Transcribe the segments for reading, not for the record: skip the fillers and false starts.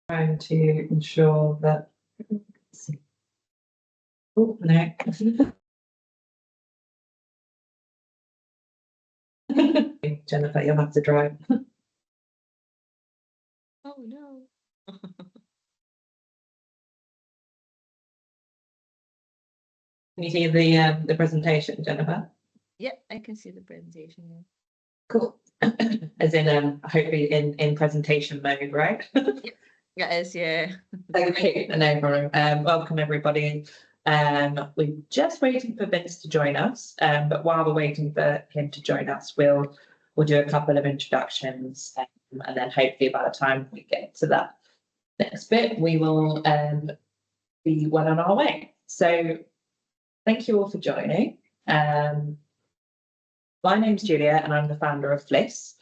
trying to ensure that. Oh, no. Jennifer, you'll have to drive. Oh no. Can you see the presentation, Jennifer? Yeah, I can see the presentation. Yeah. Cool. As in hopefully in presentation mode, right? Yes, yeah. Okay, no problem. Welcome everybody. We're just waiting for Vince to join us. But while we're waiting for him to join us, we'll do a couple of introductions, and then hopefully by the time we get to that next bit, we will be well on our way. So thank you all for joining. My name's Julia and I'm the founder of Fliss.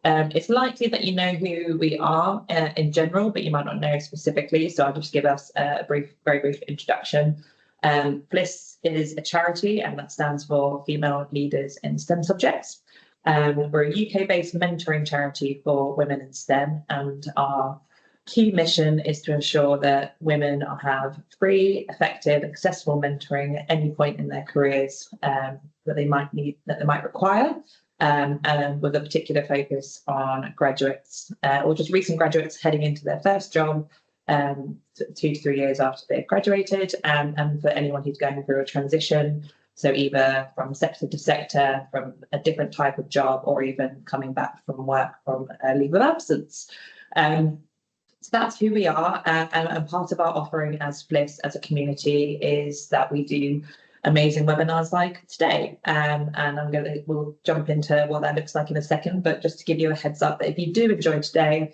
It's likely that you know who we are in general, but you might not know specifically. So I'll just give us a very brief introduction. Fliss is a charity, and that stands for Female Leaders in STEM Subjects. We're a UK-based mentoring charity for women in STEM, and our key mission is to ensure that women have free, effective, accessible mentoring at any point in their careers that they might need, that they might require, and with a particular focus on graduates or just recent graduates heading into their first job 2 to 3 years after they've graduated, and for anyone who's going through a transition, so either from sector to sector, from a different type of job, or even coming back from work from a leave of absence. So that's who we are, and part of our offering as Fliss as a community is that we do amazing webinars like today, and we'll jump into what that looks like in a second, but just to give you a heads up that if you do enjoy today,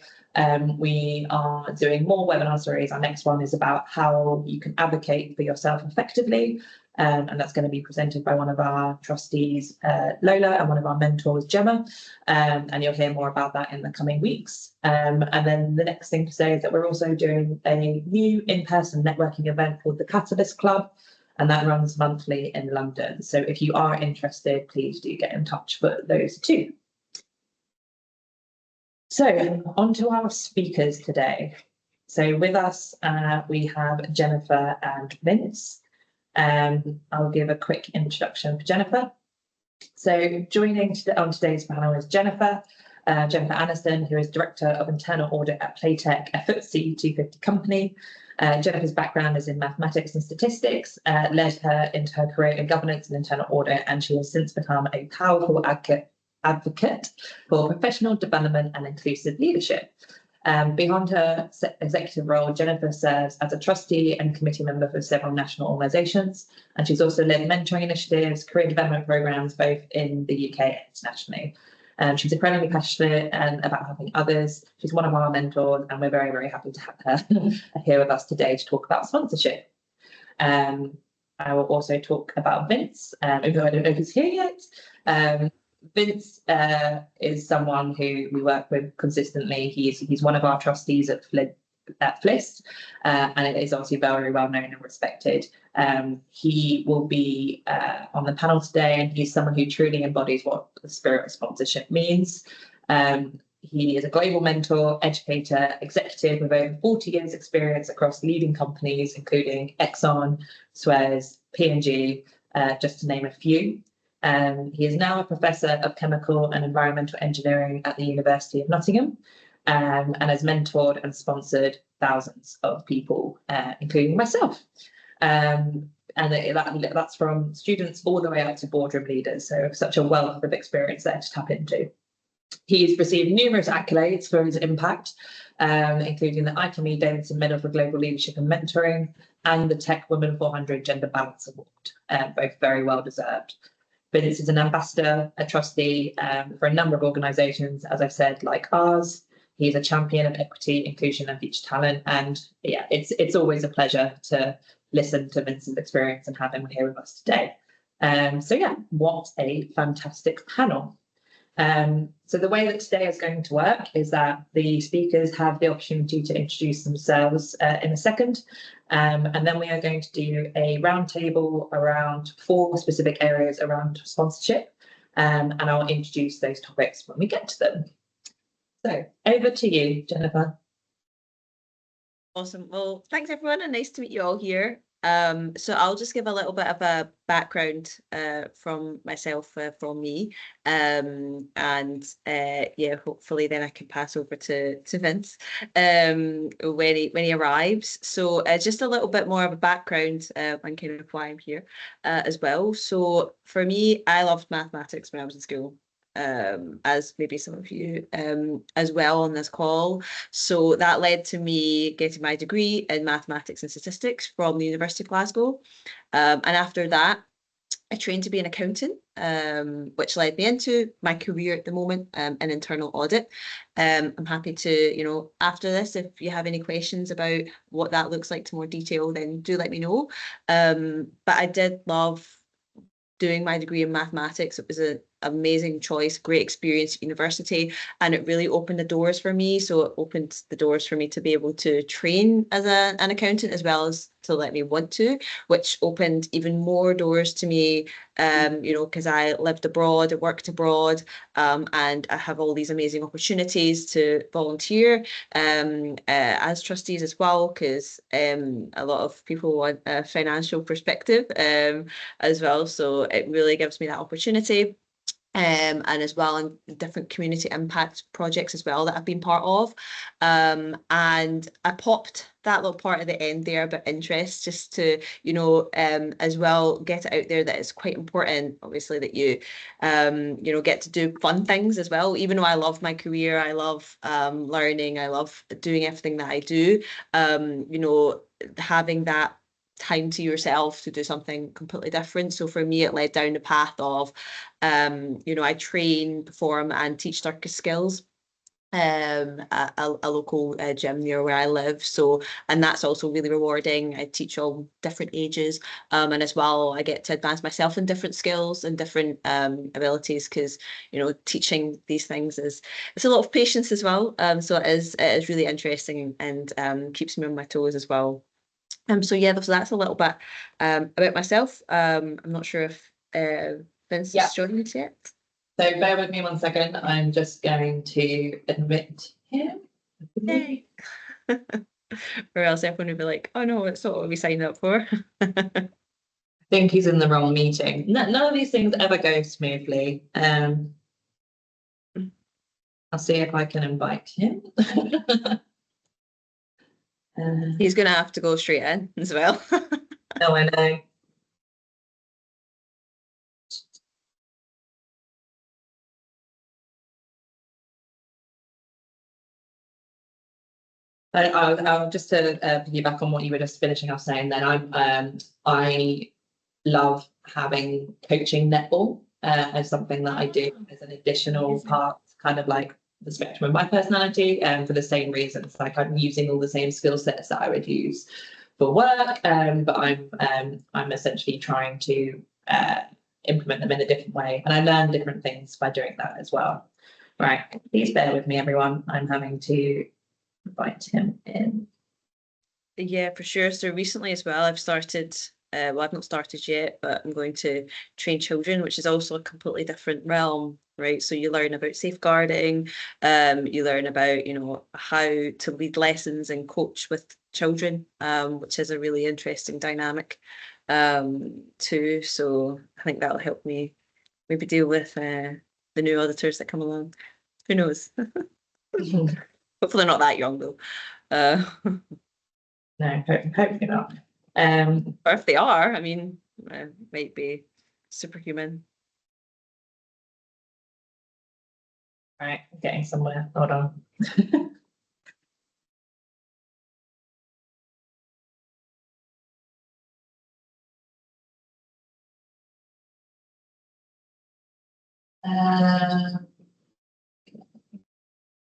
we are doing more webinar series. Our next one is about how you can advocate for yourself effectively, and that's going to be presented by one of our trustees, Lola, and one of our mentors, Gemma, and you'll hear more about that in the coming weeks. And then the next thing to say is that we're also doing a new in-person networking event called the Catalyst Club, and that runs monthly in London. So if you are interested, please do get in touch for those too. So on to our speakers today. So with us, we have Jennifer and Vince. I'll give a quick introduction for Jennifer. So joining on today's panel is Jennifer Aniston, who is Director of Internal Audit at Playtech, a FTSE 250 company. Jennifer's background is in mathematics and statistics, led her into her career in governance and internal audit, and she has since become a powerful advocate for professional development and inclusive leadership. Beyond her executive role, Jennifer serves as a trustee and committee member for several national organisations, and she's also led mentoring initiatives, career development programmes, both in the UK and internationally. She's incredibly passionate about helping others. She's one of our mentors, and we're very, very happy to have her here with us today to talk about sponsorship. I will also talk about Vince, even though I don't know if he's here yet. Vince is someone who we work with consistently. He's one of our trustees at Fliss, and it is obviously very well known and respected. He will be on the panel today, and he's someone who truly embodies what the spirit of sponsorship means. He is a global mentor, educator, executive with over 40 years experience across leading companies, including Exxon, Suez, P&G, just to name a few. He is now a professor of chemical and environmental engineering at the University of Nottingham, and has mentored and sponsored thousands of people, including myself. And that's from students all the way up to boardroom leaders. So such a wealth of experience there to tap into. He's received numerous accolades for his impact, including the ICME Davidson Medal for Global Leadership and Mentoring and the Tech Women 400 Gender Balance Award, both very well deserved. Vince is an ambassador, a trustee for a number of organisations, as I've said, like ours. He's a champion of equity, inclusion and future talent. And yeah, it's always a pleasure to listen to Vince's experience and have him here with us today. So yeah, what a fantastic panel. So the way that today is going to work is that the speakers have the opportunity to introduce themselves in a second, and then we are going to do a roundtable around 4 specific areas around sponsorship, and I'll introduce those topics when we get to them. So over to you, Jennifer. Awesome. Well, thanks everyone, and nice to meet you all here. So I'll just give a little bit of a background from myself, from me, and yeah, hopefully then I can pass over to Vince when he arrives. So just a little bit more of a background on kind of why I'm here as well. So for me, I loved mathematics when I was in school. As maybe some of you as well on this call. So that led to me getting my degree in mathematics and statistics from the University of Glasgow. And after that, I trained to be an accountant, which led me into my career at the moment in internal audit. I'm happy to, after this, if you have any questions about what that looks like to more detail, then do let me know. But I did love doing my degree in mathematics. It was an amazing choice, great experience at university, and it really opened the doors for me. So it opened the doors for me to be able to train as an accountant, as well as to let me want to, which opened even more doors to me, because I lived abroad, I worked abroad, and I have all these amazing opportunities to volunteer as trustees as well, because a lot of people want a financial perspective as well. So it really gives me that opportunity. And as well in different community impact projects as well that I've been part of. And I popped that little part at the end there about interest, just to, as well get it out there that it's quite important, obviously, that you, get to do fun things as well. Even though I love my career, I love learning, I love doing everything that I do, having that time to yourself to do something completely different. So for me, it led down the path of, I train, perform, and teach circus skills at a local gym near where I live. So, and that's also really rewarding. I teach all different ages, and as well, I get to advance myself in different skills and different abilities, because teaching these things it's a lot of patience as well. So it is really interesting, and keeps me on my toes as well. So yeah, so that's a little bit about myself. I'm not sure if Vince Yeah. has joined us yet. So bear with me 1 second. I'm just going to admit him. Yay. Or else everyone would be like, oh no, it's not what we signed up for. I think he's in the wrong meeting. None of these things ever go smoothly. I'll see if I can invite him. He's gonna have to go straight in as well. No, I know. I'll just to piggyback on what you were just finishing off saying. Then I love having coaching netball as something that I do as an additional part, kind of like the spectrum of my personality, and for the same reasons. Like I'm using all the same skill sets that I would use for work, but I'm essentially trying to implement them in a different way, and I learn different things by doing that as well. Right, please bear with me, everyone. I'm having to invite him in. Yeah, for sure. So recently as well, I've started, well, I've not started yet, but I'm going to train children, which is also a completely different realm, right? So you learn about safeguarding, you learn about, how to lead lessons and coach with children, which is a really interesting dynamic, too. So I think that'll help me maybe deal with the new auditors that come along. Who knows? Hopefully they're not that young though. No, hopefully not. Or if they are, I mean, might be superhuman. Right, I'm getting somewhere. Hold on.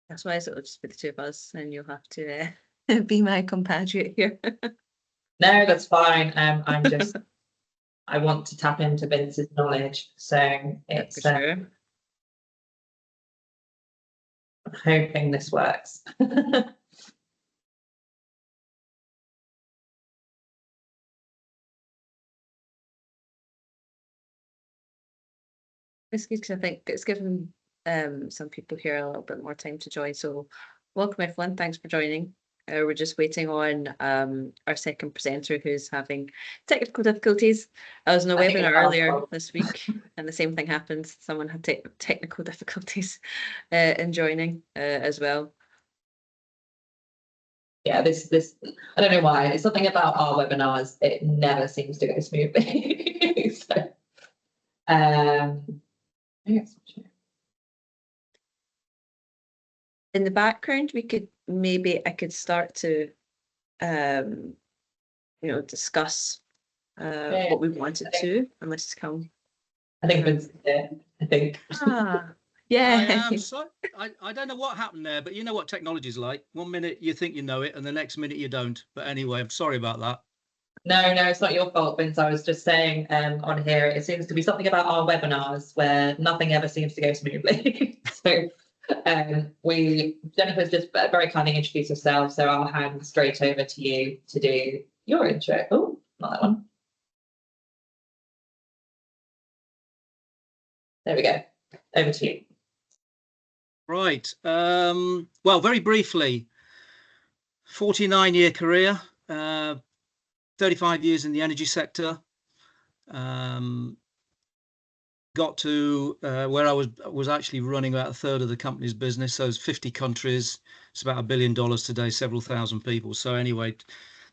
That's why it'll just be the two of us, and you'll have to be my compatriot here. No, that's fine. I'm just, I want to tap into Vince's knowledge, so it's For sure. hoping this works. It's good because I think it's given some people here a little bit more time to join. So welcome everyone. Thanks for joining. We're just waiting on our second presenter who's having technical difficulties. I was in a I think webinar it's our earlier fault. this week and the same thing happened. Someone had technical difficulties in joining as well. Yeah, this I don't know why. It's something about our webinars. It never seems to go smoothly. So, yes. In the background, I could start to discuss what we wanted to, unless it's come. I think Vince is there. I think. Yeah. I don't know what happened there, but you know what technology is like. 1 minute you think you know it, and the next minute you don't. But anyway, I'm sorry about that. No, it's not your fault, Vince. I was just saying on here, it seems to be something about our webinars where nothing ever seems to go smoothly. So Jennifer's just very kindly introduced herself, so I'll hand straight over to you to do your intro. Oh, not that one. There we go. Over to you. Right. Well, very briefly, 49-year career, 35 years in the energy sector. Got to where I was actually running about a third of the company's business. So it's 50 countries. It's about $1 billion today, several thousand people. So anyway,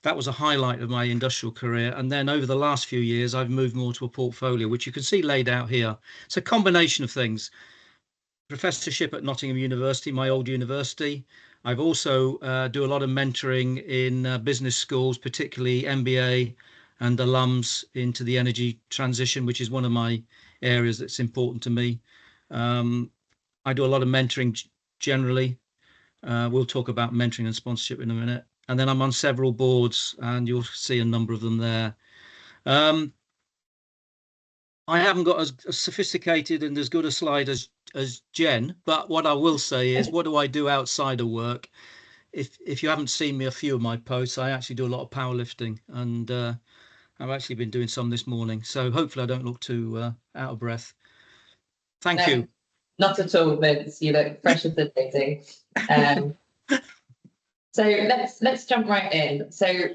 that was a highlight of my industrial career. And then over the last few years, I've moved more to a portfolio, which you can see laid out here. It's a combination of things. Professorship at Nottingham University, my old university. I've also do a lot of mentoring in business schools, particularly MBA and alums into the energy transition, which is one of my areas that's important to me. I do a lot of mentoring generally. We'll talk about mentoring and sponsorship in a minute. And then I'm on several boards, and you'll see a number of them there. I haven't got as sophisticated and as good a slide as Jen, but what I will say is, what do I do outside of work? If you haven't seen me, a few of my posts, I actually do a lot of powerlifting, and I've actually been doing some this morning. So hopefully I don't look too out of breath. Thank you. Not at all, Vince. You look fresh as a daisy. So let's jump right in. So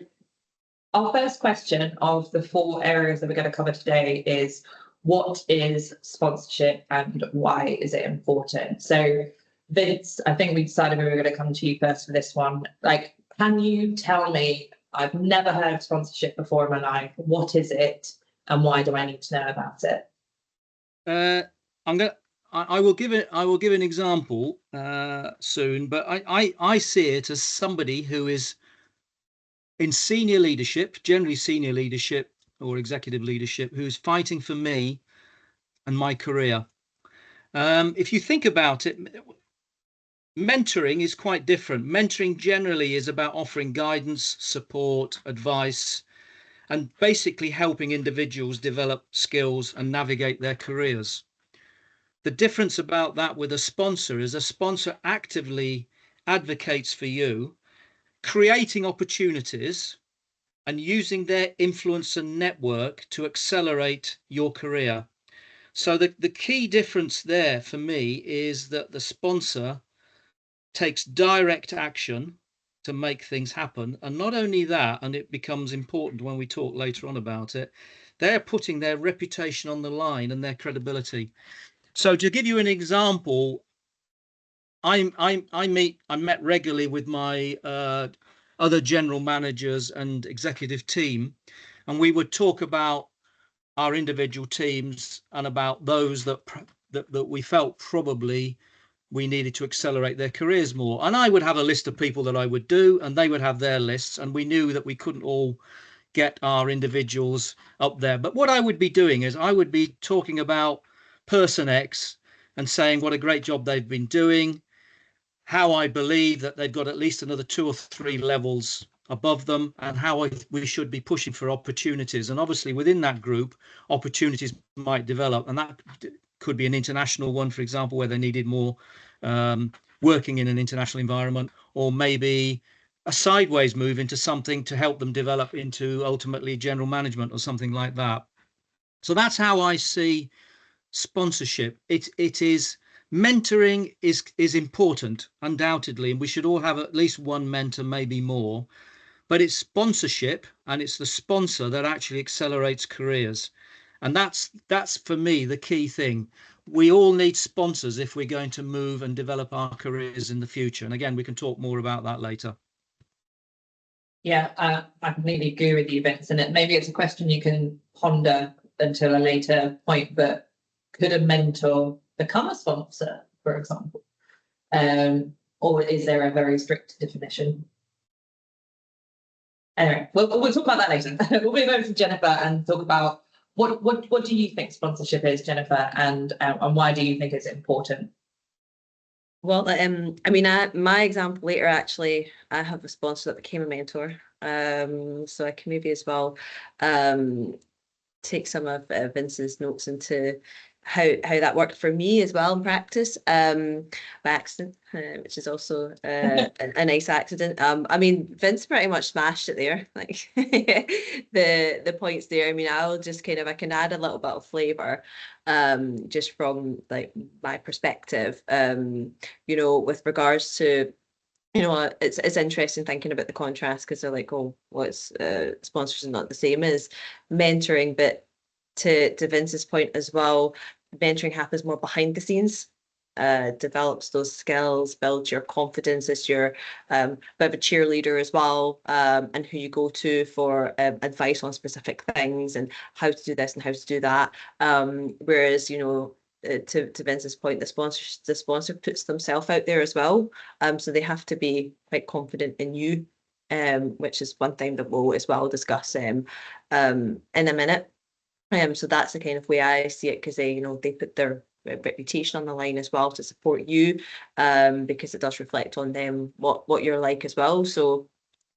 our first question of the 4 areas that we're going to cover today is, what is sponsorship and why is it important? So Vince, I think we decided we were going to come to you first for this one. Like, can you tell me, I've never heard of sponsorship before in my life. What is it and why do I need to know about it? I will give an example soon, but I see it as somebody who is in senior leadership, generally senior leadership or executive leadership, who's fighting for me and my career. If you think about it, mentoring is quite different. Mentoring generally is about offering guidance, support, advice, and basically helping individuals develop skills and navigate their careers. The difference about that with a sponsor is a sponsor actively advocates for you, creating opportunities and using their influence and network to accelerate your career. So the key difference there for me is that the sponsor takes direct action to make things happen. And not only that, and it becomes important when we talk later on about it, they're putting their reputation on the line and their credibility. So to give you an example, I met regularly with my other general managers and executive team, and we would talk about our individual teams and about those that we felt probably we needed to accelerate their careers more. And I would have a list of people that I would do, and they would have their lists, and we knew that we couldn't all get our individuals up there. But what I would be doing is I would be talking about person X and saying what a great job they've been doing, how I believe that they've got at least another 2 or 3 levels above them, and how we should be pushing for opportunities. And obviously within that group, opportunities might develop, and that could be an international one, for example, where they needed more working in an international environment, or maybe a sideways move into something to help them develop into ultimately general management or something like that. So that's how I see sponsorship. It is mentoring is important, undoubtedly, and we should all have at least one mentor, maybe more. But it's sponsorship, and it's the sponsor that actually accelerates careers. And that's for me the key thing. We all need sponsors if we're going to move and develop our careers in the future. And again, we can talk more about that later. Yeah, I completely agree with you, Vince. And maybe it's a question you can ponder until a later point, but could a mentor become a sponsor, for example? Or is there a very strict definition? Anyway, we'll talk about that later. We'll move over to Jennifer and talk about what do you think sponsorship is, Jennifer, and why do you think it's important? Well, I mean, my example later, actually, I have a sponsor that became a mentor. So I can maybe as well take some of Vince's notes into how that worked for me as well in practice, by accident, which is also a nice accident. I mean, Vince pretty much smashed it there, like the points there. I mean, I'll just kind of, I can add a little bit of flavor, just from like my perspective, you know, with regards to, you know, it's interesting thinking about the contrast, because they're like, oh, what's sponsors are not the same as mentoring, but to Vince's point as well, mentoring happens more behind the scenes, develops those skills, builds your confidence as your bit of a cheerleader as well, and who you go to for advice on specific things and how to do this and how to do that. Whereas, you know, to Vince's point, the sponsor puts themselves out there as well, so they have to be quite confident in you, which is one thing that we'll as well discuss in a minute. So that's the kind of way I see it, because they, you know, they put their reputation on the line as well to support you, because it does reflect on them what you're like as well. So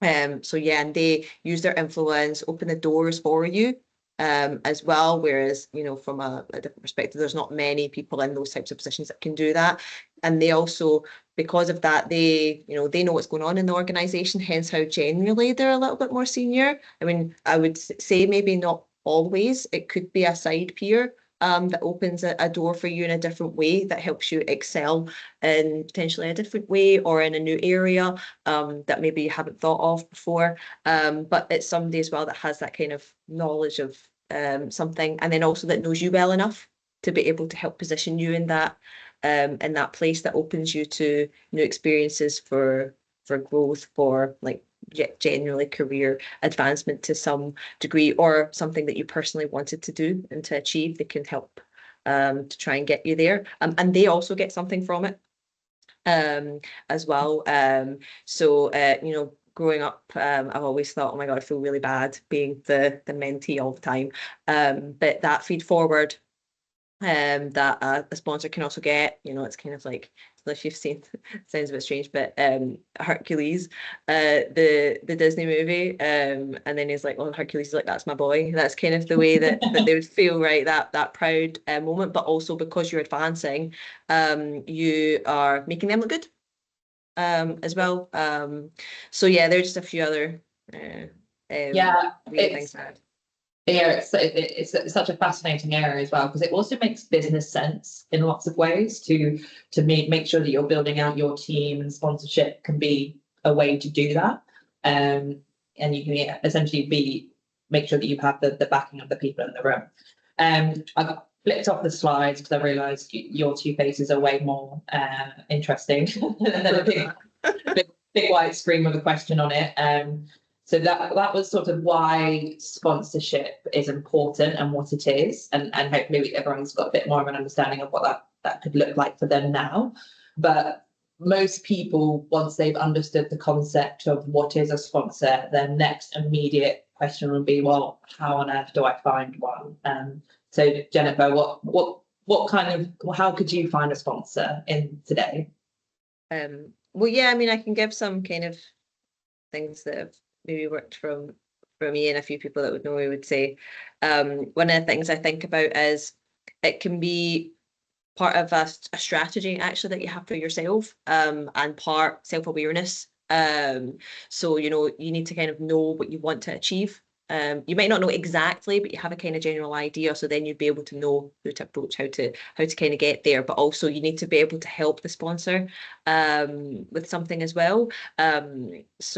yeah, and they use their influence, open the doors for you, as well. Whereas, you know, from a different perspective, there's not many people in those types of positions that can do that. And they also, because of that, they, you know, they know what's going on in the organization, hence how generally they're a little bit more senior. I mean, I would say maybe not always. It could be a side peer that opens a door for you in a different way, that helps you excel in potentially a different way or in a new area that maybe you haven't thought of before. But it's somebody as well that has that kind of knowledge of something, and then also that knows you well enough to be able to help position you in that place that opens you to new experiences for growth, for like generally career advancement to some degree, or something that you personally wanted to do and to achieve. They can help to try and get you there, and they also get something from it as well. So you know, growing up, I've always thought, oh my God, I feel really bad being the mentee all the time, but that feed forward that a sponsor can also get, you know, it's kind of like, if you've seen, sounds a bit strange, but Hercules, the Disney movie, and then he's like, well, Hercules is like, that's my boy. That's kind of the way that they would feel, right? That proud moment, but also because you're advancing, you are making them look good as well. So yeah, there's just a few other things to add. Yeah, it's such a fascinating area as well, because it also makes business sense in lots of ways to make sure that you're building out your team, and sponsorship can be a way to do that. And you can essentially make sure that you have the backing of the people in the room. I've flipped off the slides because I realised your two faces are way more interesting than a big white screen with a question on it. So that was sort of why sponsorship is important and what it is, and hopefully everyone's got a bit more of an understanding of what that could look like for them now. But most people, once they've understood the concept of what is a sponsor, their next immediate question would be, well, how on earth do I find one? So Jennifer, what kind of, how could you find a sponsor in today? Well, yeah, I mean, I can give some kind of things that have maybe worked from me, and a few people that would know me would say. One of the things I think about is it can be part of a strategy actually that you have for yourself, and part self-awareness. So, you know, you need to kind of know what you want to achieve, You might not know exactly, but you have a kind of general idea. So then you'd be able to know who to approach, how to kind of get there. But also you need to be able to help the sponsor with something as well. As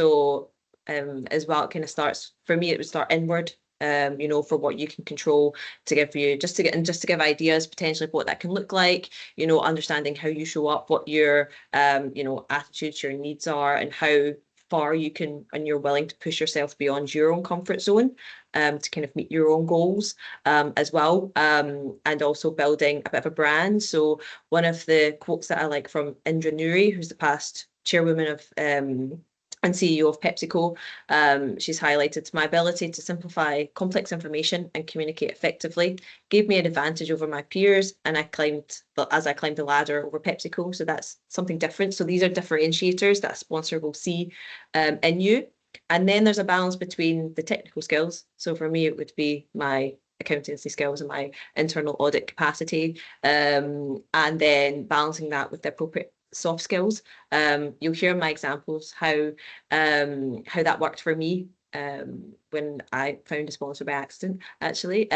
well, it kind of starts, for me, it would start inward. For what you can control, to give you just to give ideas potentially of what that can look like, understanding how you show up, what your attitudes, your needs are, and how far you can and you're willing to push yourself beyond your own comfort zone to kind of meet your own goals as well, and also building a bit of a brand. So one of the quotes that I like from Indra Nooyi, who's the past chairwoman of and CEO of PepsiCo, she's highlighted, my ability to simplify complex information and communicate effectively gave me an advantage over my peers, and as I climbed the ladder over PepsiCo. So that's something different. So these are differentiators that a sponsor will see in you. And then there's a balance between the technical skills. So for me, it would be my accountancy skills and my internal audit capacity, and then balancing that with the appropriate soft skills. You'll hear in my examples how that worked for me when I found a sponsor by accident, actually.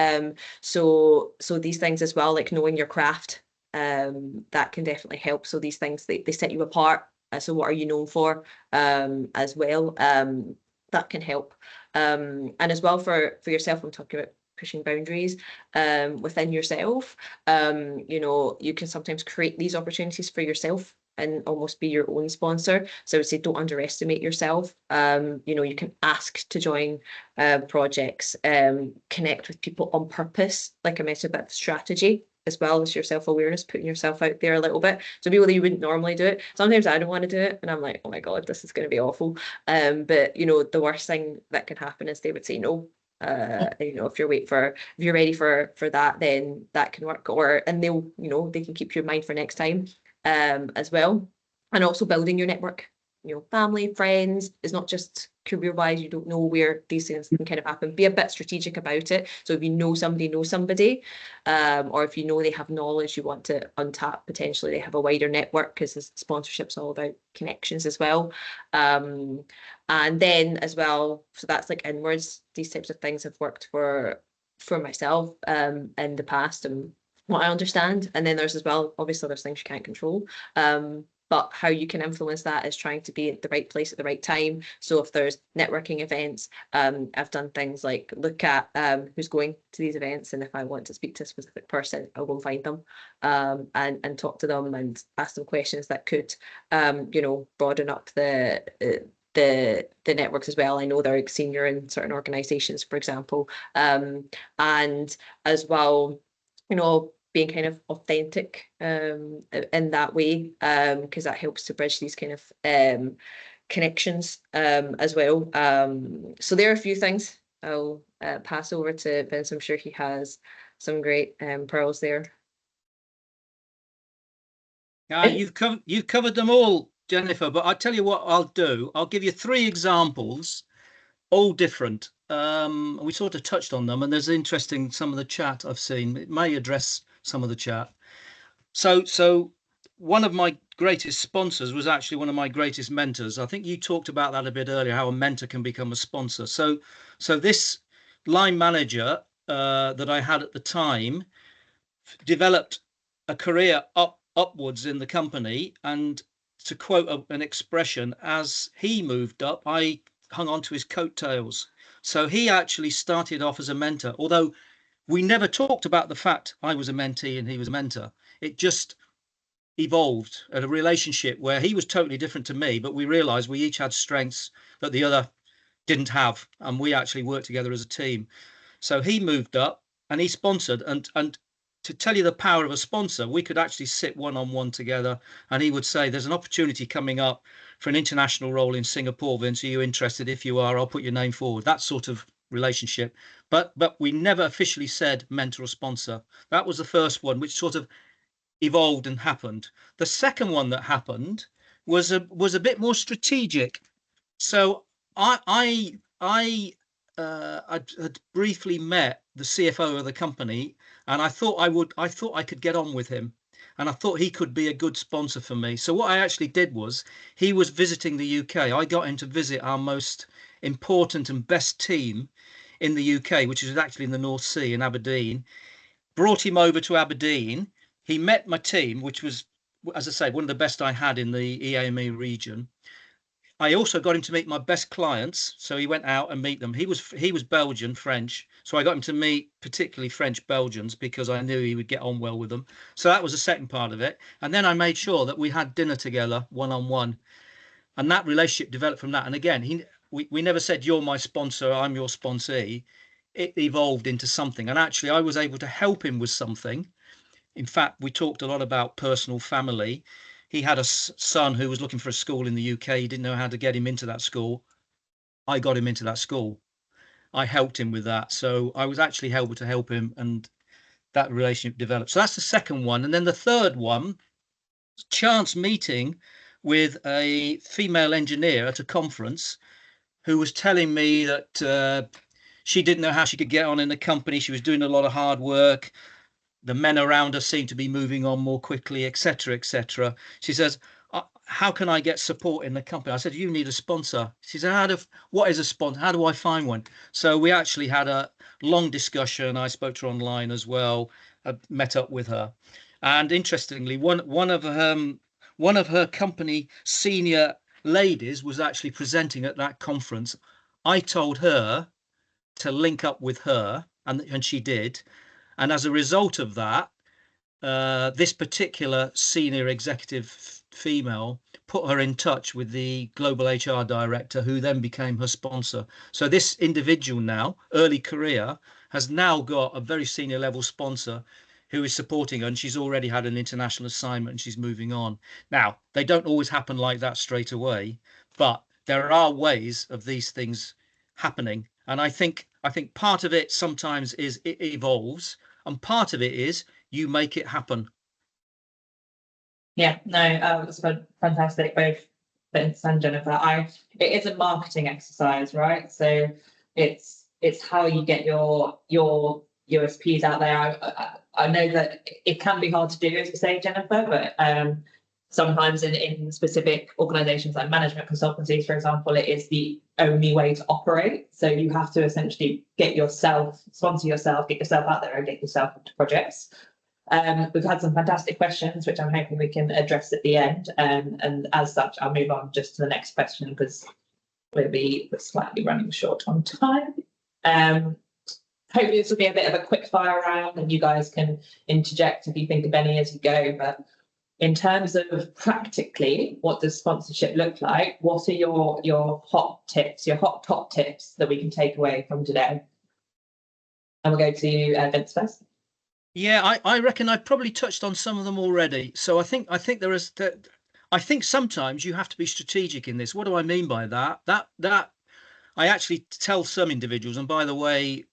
So these things as well, like knowing your craft, that can definitely help. So these things, they set you apart. So what are you known for as well? That can help. And as well for yourself, I'm talking about pushing boundaries within yourself. You can sometimes create these opportunities for yourself and almost be your own sponsor. So I would say don't underestimate yourself. You can ask to join projects, connect with people on purpose, like I mentioned, a bit of strategy, as well as your self-awareness, putting yourself out there a little bit. So people that you wouldn't normally do it. Sometimes I don't want to do it and I'm like, oh my God, this is going to be awful. But the worst thing that can happen is they would say no. If you're ready for that, then that can work. And they can keep you in mind for next time as well. And also building your network, family, friends. It's not just career wise. You don't know where these things can kind of happen. Be a bit strategic about it. So if you know somebody, or if they have knowledge you want to untap, potentially they have a wider network, because sponsorship's all about connections as well. And then as well, so that's like inwards. These types of things have worked for myself in the past, and what I understand. And then there's as well, obviously there's things you can't control. But how you can influence that is trying to be at the right place at the right time. So if there's networking events, I've done things like look at who's going to these events, and if I want to speak to a specific person, I'll go and find them and talk to them and ask them questions that could, broaden up the networks as well. I know they're senior in certain organizations, for example, and as well, being kind of authentic in that way, because that helps to bridge these kind of connections as well. So there are a few things. I'll pass over to Vince. I'm sure he has some great pearls there. You've covered them all, Jennifer, but I'll tell you what I'll do. I'll give you 3 examples, all different. We sort of touched on them, and there's interesting, some of the chat I've seen. It may address some of the chat. So one of my greatest sponsors was actually one of my greatest mentors. I think you talked about that a bit earlier, how a mentor can become a sponsor. So this line manager that I had at the time developed a career upwards in the company, and to quote an expression, as he moved up, I hung on to his coattails. So he actually started off as a mentor, although we never talked about the fact I was a mentee and he was a mentor. It just evolved at a relationship where he was totally different to me, but we realized we each had strengths that the other didn't have, and we actually worked together as a team. So he moved up and he sponsored, and to tell you the power of a sponsor, we could actually sit one-on-one together, and he would say, there's an opportunity coming up for an international role in Singapore, Vince, are you interested? If you are, I'll put your name forward. That sort of relationship. But we never officially said mentor or sponsor. That was the first one, which sort of evolved and happened. The second one that happened was a bit more strategic. So I had briefly met the CFO of the company, and I thought I could get on with him, and I thought he could be a good sponsor for me. So what I actually did was, he was visiting the UK. I got him to visit our most important and best team in the UK, which is actually in the North Sea in Aberdeen. Brought him over to Aberdeen. He met my team, which was, as I say, one of the best I had in the EAME region. I also got him to meet my best clients, so he went out and meet them. He was Belgian, French, so I got him to meet particularly French Belgians because I knew he would get on well with them. So that was the second part of it. And then I made sure that we had dinner together, one-on-one, and that relationship developed from that. And again, we never said you're my sponsor, I'm your sponsee. It evolved into something, and actually I was able to help him with something. In fact, we talked a lot about personal family. He had a son who was looking for a school in the UK. He didn't know how to get him into that school. I got him into that school. I helped him with that. So I was actually able to help him, and that relationship developed. So that's the second one. And then the third one, chance meeting with a female engineer at a conference who was telling me that she didn't know how she could get on in the company. She was doing a lot of hard work. The men around her seemed to be moving on more quickly, etc., etc. She says, how can I get support in the company? I said, you need a sponsor. She said, what is a sponsor? How do I find one? So we actually had a long discussion. I spoke to her online as well, met up with her. And interestingly, one of her company senior ladies was actually presenting at that conference. I told her to link up with her, and she did. And as a result of that, this particular senior executive female put her in touch with the global HR director, who then became her sponsor. So this individual now, early career, has now got a very senior level sponsor who is supporting her, and she's already had an international assignment and she's moving on. Now, they don't always happen like that straight away, but there are ways of these things happening. And I think part of it sometimes is it evolves, and part of it is you make it happen. Yeah, no, it's fantastic, both Vince and Jennifer. It is a marketing exercise, right? So it's how you get your USPs out there. I know that it can be hard to do, as you say, Jennifer, but sometimes in specific organizations like management consultancies, for example, it is the only way to operate. So you have to essentially sponsor yourself, get yourself out there and get yourself into projects. We've had some fantastic questions, which I'm hoping we can address at the end. And as such, I'll move on just to the next question because we're slightly running short on time. Hopefully this will be a bit of a quick fire round and you guys can interject if you think of any as you go. But in terms of practically, what does sponsorship look like? What are your hot tips, your hot top tips that we can take away from today? And we'll go to Vince first. Yeah, I reckon I've probably touched on some of them already. So I think I think sometimes you have to be strategic in this. What do I mean by that? That I actually tell some individuals, and by the way,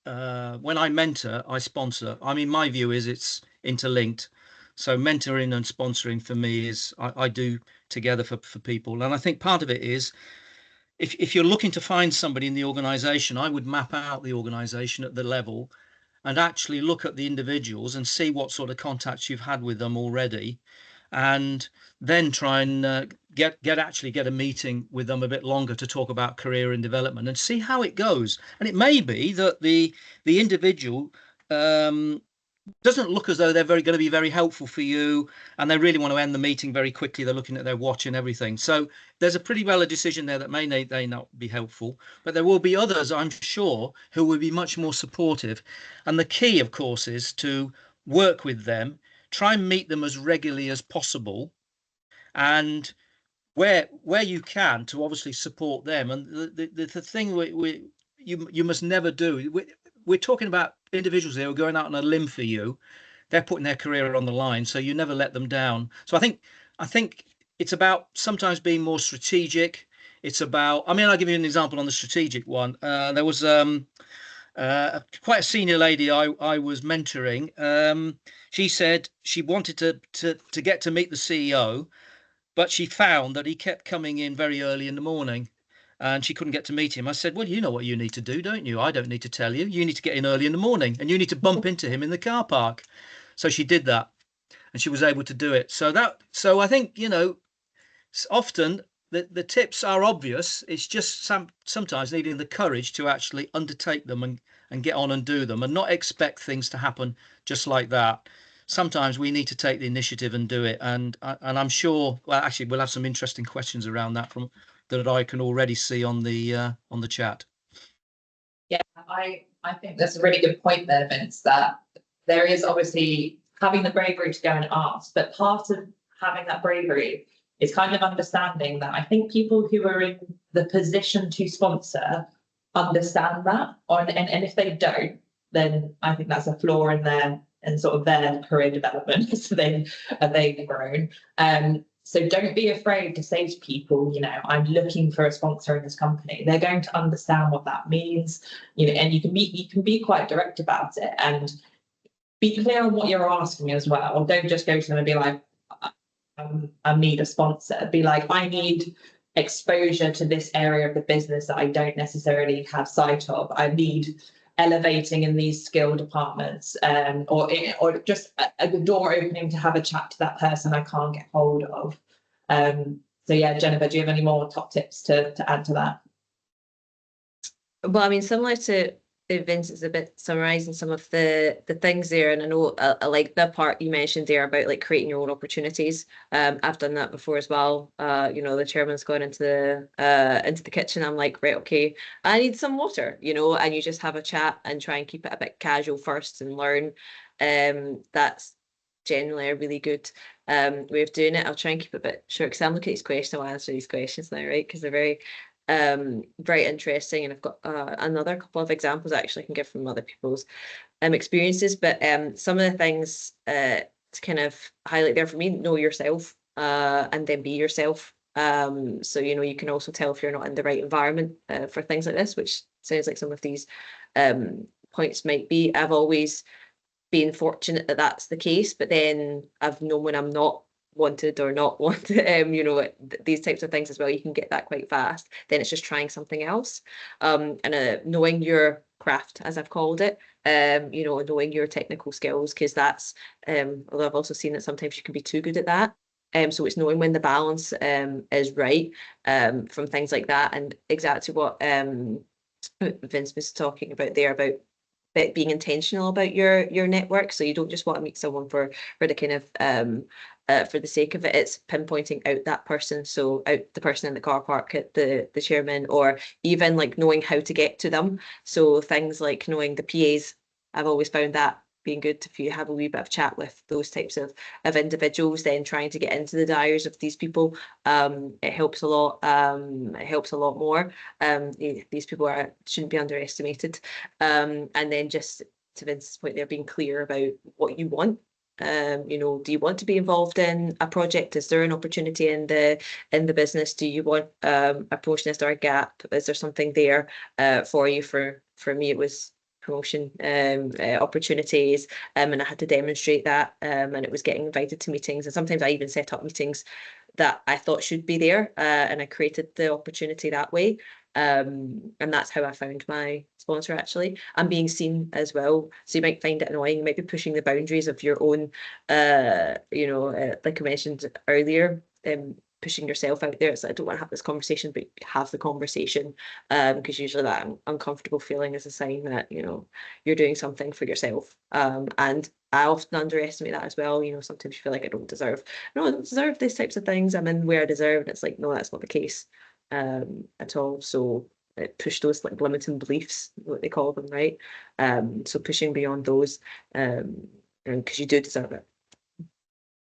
when I mentor, I sponsor. I mean, my view is it's interlinked. So mentoring and sponsoring for me is I do together for people. And I think part of it is if you're looking to find somebody in the organization, I would map out the organization at the level and actually look at the individuals and see what sort of contacts you've had with them already, and then try and get a meeting with them a bit longer to talk about career and development and see how it goes. And it may be that the individual doesn't look as though they're going to be very helpful for you, and they really want to end the meeting very quickly. They're looking at their watch and everything. So there's a pretty valid decision there that may not be helpful, but there will be others, I'm sure, who will be much more supportive. And the key, of course, is to work with them, try and meet them as regularly as possible, and where you can, to obviously support them. And the thing you must never do. We're talking about individuals here who are going out on a limb for you. They're putting their career on the line, so you never let them down. So I think it's about sometimes being more strategic. It's about, I mean, I'll give you an example on the strategic one. There was quite a senior lady I was mentoring. She said she wanted to get to meet the CEO, but she found that he kept coming in very early in the morning, and she couldn't get to meet him. I said, well, you know what you need to do, don't you? I don't need to tell you. You need to get in early in the morning, and you need to bump into him in the car park. So she did that, and she was able to do it. So I think, often the tips are obvious. It's just sometimes needing the courage to actually undertake them and get on and do them, and not expect things to happen just like that. Sometimes we need to take the initiative and do it. And I'm sure, well, actually, we'll have some interesting questions around that that I can already see on the chat. Yeah, I think that's a really good point there, Vince, that there is obviously having the bravery to go and ask, but part of having that bravery is kind of understanding that I think people who are in the position to sponsor understand that, and if they don't, then I think that's a flaw in their sort of their career development. So they've grown. So don't be afraid to say to people, you know, I'm looking for a sponsor in this company. They're going to understand what that means, you know, and you can be quite direct about it and be clear on what you're asking as well. Don't just go to them and be like, I need a sponsor. Be like, I need exposure to this area of the business that I don't necessarily have sight of. I need elevating in these skill departments, or just a door opening to have a chat to that person I can't get hold of. So yeah, Jennifer, do you have any more top tips to add to that? Well, I mean, similar to Vince is a bit summarising some of the things there, and I know I like the part you mentioned there about like creating your own opportunities. I've done that before as well. You know, the chairman's gone into the kitchen. I'm like, right, okay, I need some water, you know, and you just have a chat and try and keep it a bit casual first and learn. That's generally a really good way of doing it. I'll try and keep it a bit short because I'm looking at these questions. I'll answer these questions now, right? Because they're very interesting, and I've got another couple of examples actually I can give from other people's experiences. But some of the things to kind of highlight there for me: know yourself, and then be yourself. So you know, you can also tell if you're not in the right environment for things like this, which sounds like some of these points might be. I've always been fortunate that that's the case, but then I've known when I'm not wanted or not wanted, you know, these types of things as well. You can get that quite fast. Then it's just trying something else, and knowing your craft, as I've called it, you know, knowing your technical skills, because that's although I've also seen that sometimes you can be too good at that. So it's knowing when the balance is right from things like that, and exactly what Vince was talking about there about being intentional about your network. So you don't just want to meet someone for the kind of for the sake of it. It's pinpointing out that person, so out the person in the car park at the chairman, or even like knowing how to get to them. So things like knowing the PAs, I've always found that being good. If you have a wee bit of chat with those types of individuals, then trying to get into the diaries of these people, it helps a lot. It helps a lot more. These people shouldn't be underestimated. And then just to Vince's point there, being clear about what you want. You know, do you want to be involved in a project? Is there an opportunity in the business? Do you want a promotion? Or a gap? Is there something there for you? For me, it was promotion opportunities, and I had to demonstrate that, and it was getting invited to meetings, and sometimes I even set up meetings that I thought should be there, and I created the opportunity that way. And that's how I found my sponsor, actually, and being seen as well. So you might find it annoying, you might be pushing the boundaries of your own, you know, like I mentioned earlier, pushing yourself out there. It's like, I don't want to have this conversation, but have the conversation, because usually that uncomfortable feeling is a sign that, you know, you're doing something for yourself. And I often underestimate that as well. You know, sometimes you feel like I don't deserve these types of things. I'm in where I deserve, and it's like, no, that's not the case at all. So push those like limiting beliefs, what they call them, right? So pushing beyond those, and because you do deserve it.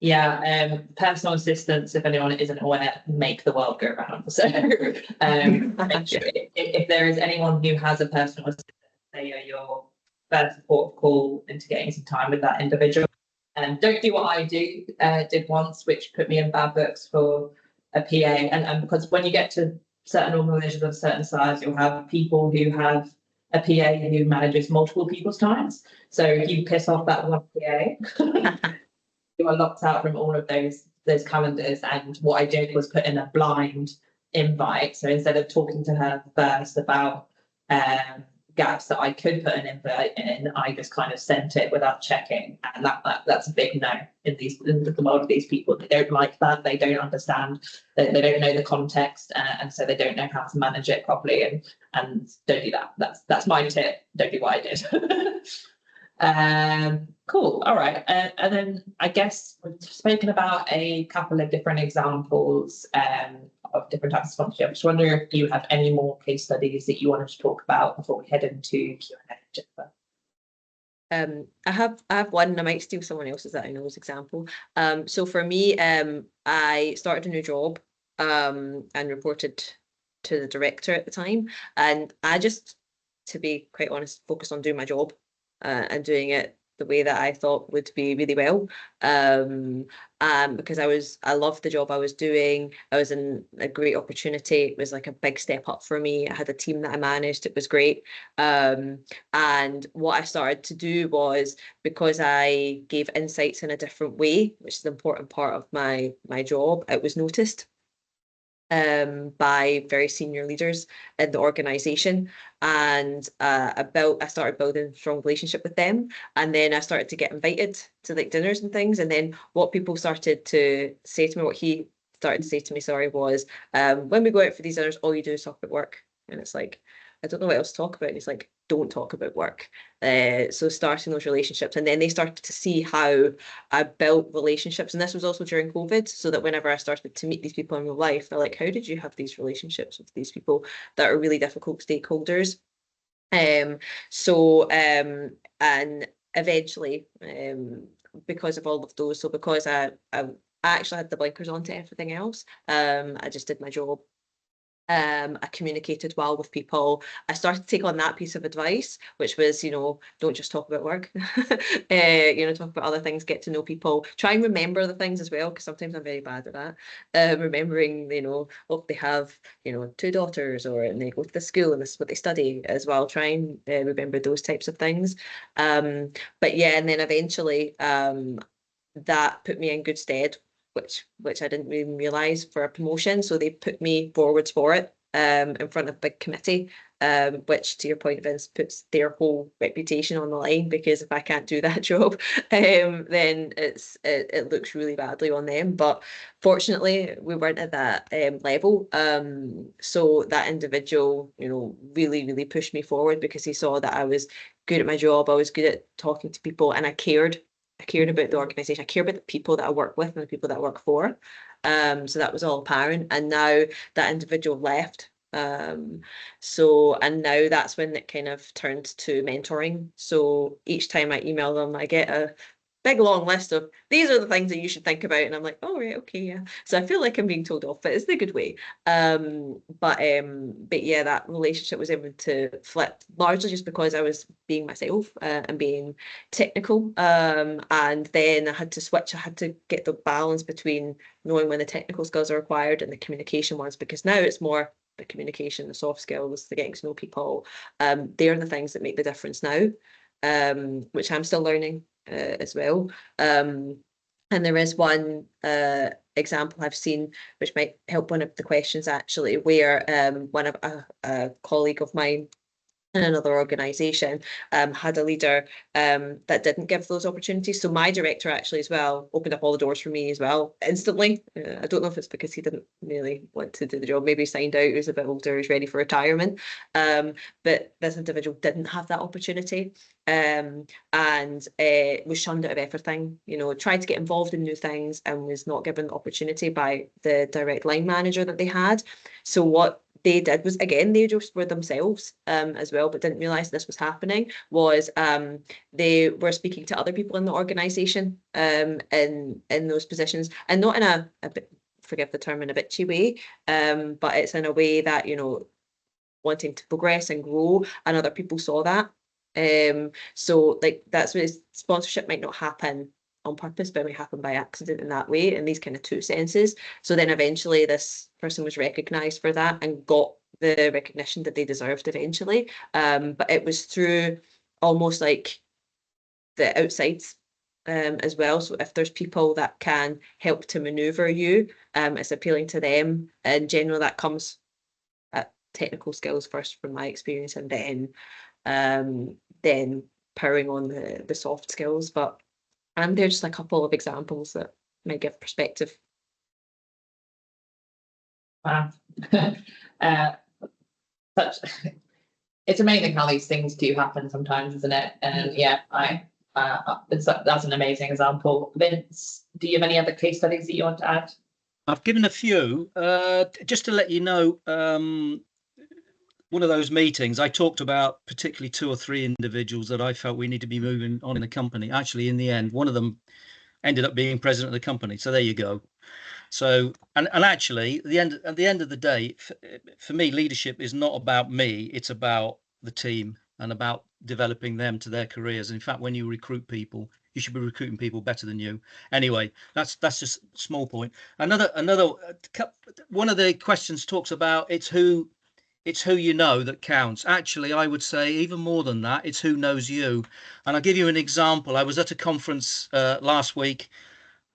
Yeah, personal assistants, if anyone isn't aware, make the world go round. So make sure if there is anyone who has a personal assistant, they are your first port of call into getting some time with that individual. And don't do what I did once, which put me in bad books for a PA. And because when you get to certain organizations of a certain size, you'll have people who have a PA who manages multiple people's times. So if you piss off that one PA, you are locked out from all of those calendars. And what I did was put in a blind invite. So instead of talking to her first about gaps that I could put an invite in, I just kind of sent it without checking, and that's a big no in the world of these people. They don't like that. They don't understand. They don't know the context, and so they don't know how to manage it properly. And don't do that. That's my tip. Don't do what I did. Cool. All right. And then I guess we've spoken about a couple of different examples of different types of sponsorship. I just wonder if you have any more case studies that you wanted to talk about before we head into Q&A, Jennifer. I have one, and I might steal someone else's that I know as example. So for me, I started a new job and reported to the director at the time, and I just, to be quite honest, focused on doing my job and doing it the way that I thought would be really well. Because I loved the job I was doing. I was in a great opportunity. It was like a big step up for me. I had a team that I managed. It was great. And what I started to do was, because I gave insights in a different way, which is an important part of my job, it was noticed by very senior leaders in the organization, and I started building a strong relationship with them, and then I started to get invited to like dinners and things, and then what people started to say to me, what he started to say to me, sorry, was when we go out for these dinners, all you do is talk about work. And it's like, I don't know what else to talk about. And he's like, don't talk about work. So starting those relationships, and then they started to see how I built relationships. And this was also during COVID, so that whenever I started to meet these people in real life, they're like, how did you have these relationships with these people that are really difficult stakeholders? And eventually, because of all of those, so because I actually had the blinkers on to everything else, I just did my job. I communicated well with people. I started to take on that piece of advice, which was, don't just talk about work, talk about other things, get to know people, try and remember the things as well, because sometimes I'm very bad at that. Remembering, they have, 2 daughters, and they go to the school and this is what they study as well. Try and remember those types of things. But yeah, and then eventually that put me in good stead, which I didn't even realise, for a promotion. So they put me forwards for it in front of a big committee, which, to your point, Vince, puts their whole reputation on the line, because if I can't do that job, then it looks really badly on them. But fortunately, we weren't at that level. So that individual, really, really pushed me forward, because he saw that I was good at my job, I was good at talking to people, and I cared about the organisation. I care about the people that I work with and the people that I work for. So that was all apparent. And now that individual left. And now that's when it kind of turned to mentoring. So each time I email them, I get a big long list of, these are the things that you should think about. And I'm like, oh, right, okay, yeah. So I feel like I'm being told off, but it's the good way. But yeah, that relationship was able to flip, largely just because I was being myself and being technical. And then I had to switch. I had to get the balance between knowing when the technical skills are required and the communication ones, because now it's more the communication, the soft skills, the getting to know people. They're the things that make the difference now, which I'm still learning as well. And there is one example I've seen, which might help one of the questions actually, where one of a colleague of mine in another organisation had a leader that didn't give those opportunities. So my director actually as well opened up all the doors for me as well instantly. I don't know if it's because he didn't really want to do the job. Maybe he signed out, he was a bit older, he's ready for retirement. But this individual didn't have that opportunity and was shunned out of everything, tried to get involved in new things and was not given the opportunity by the direct line manager that they had. So what they did was, again, they just were themselves as well, but didn't realise this was happening, was they were speaking to other people in the organisation in those positions, and not in a bit, forgive the term, in a bitchy way, but it's in a way that, wanting to progress and grow, and other people saw that. So like that's where sponsorship might not happen on purpose, but it might happen by accident in that way, in these kind of two senses. So then eventually this person was recognised for that and got the recognition that they deserved eventually. But it was through almost like the outsides as well. So if there's people that can help to manoeuvre you, it's appealing to them. In general, that comes at technical skills first from my experience, and then powering on the soft skills. But there's just a couple of examples that might give perspective. Wow. It's amazing how these things do happen sometimes, isn't it? And yeah, that's an amazing example. Vince, do you have any other case studies that you want to add? I've given a few, just to let you know, one of those meetings, I talked about particularly 2 or 3 individuals that I felt we need to be moving on in the company. Actually, in the end, one of them ended up being president of the company. So there you go. So, and actually, at the end of the day, for me, leadership is not about me. It's about the team and about developing them to their careers. In fact, when you recruit people, you should be recruiting people better than you. Anyway, that's just a small point. Another one of the questions talks about it's who you know that counts. Actually, I would say even more than that, it's who knows you. And I'll give you an example. I was at a conference last week,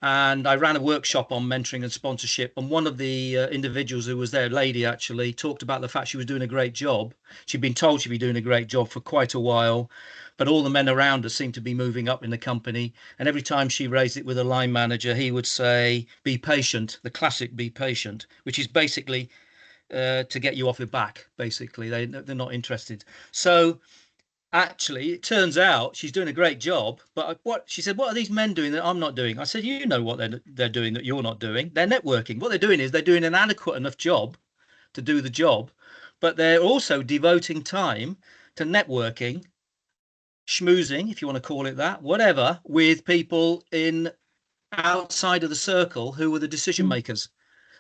and I ran a workshop on mentoring and sponsorship. And one of the individuals who was there, a lady actually, talked about the fact she was doing a great job. She'd been told she'd be doing a great job for quite a while, but all the men around her seemed to be moving up in the company. And every time she raised it with a line manager, he would say, be patient, the classic be patient, which is basically to get you off your back. Basically, they're not interested. So actually, it turns out she's doing a great job. But she said, what are these men doing that I'm not doing? I said, you know what they're doing that you're not doing. They're networking. What they're doing is they're doing an adequate enough job to do the job, but they're also devoting time to networking, schmoozing, if you want to call it that, whatever, with people in outside of the circle who are the decision makers.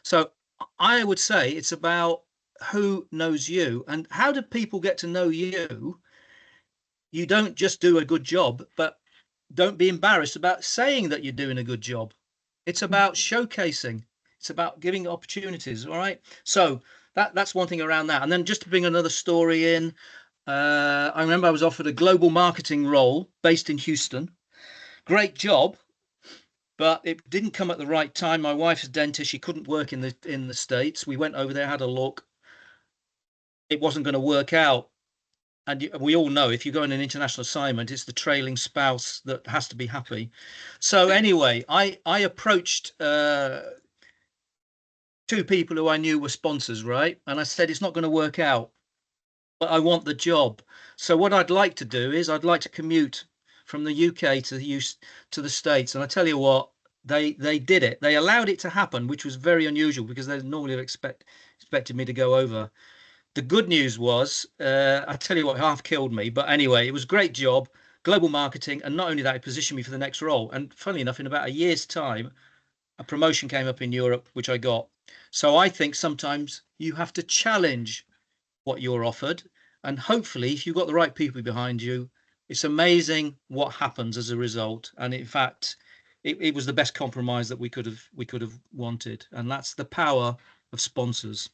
So I would say it's about who knows you. And how do people get to know you? You don't just do a good job, but don't be embarrassed about saying that you're doing a good job. It's about showcasing. It's about giving opportunities. All right. So that's one thing around that. And then just to bring another story in, I remember I was offered a global marketing role based in Houston. Great job, but it didn't come at the right time. My wife's a dentist. She couldn't work in the States. We went over there, had a look. It wasn't going to work out. And we all know if you go on an international assignment, it's the trailing spouse that has to be happy. So anyway, I approached 2 people who I knew were sponsors, right? And I said, it's not going to work out, but I want the job. So what I'd like to do is I'd like to commute from the UK to the States. And I tell you what, they did it. They allowed it to happen, which was very unusual because they normally have expected me to go over. The good news was, I tell you what, half killed me. But anyway, it was a great job, global marketing. And not only that, it positioned me for the next role. And funnily enough, in about a year's time, a promotion came up in Europe, which I got. So I think sometimes you have to challenge what you're offered. And hopefully, if you've got the right people behind you, it's amazing what happens as a result. And in fact, it was the best compromise that we could have wanted. And that's the power of sponsors.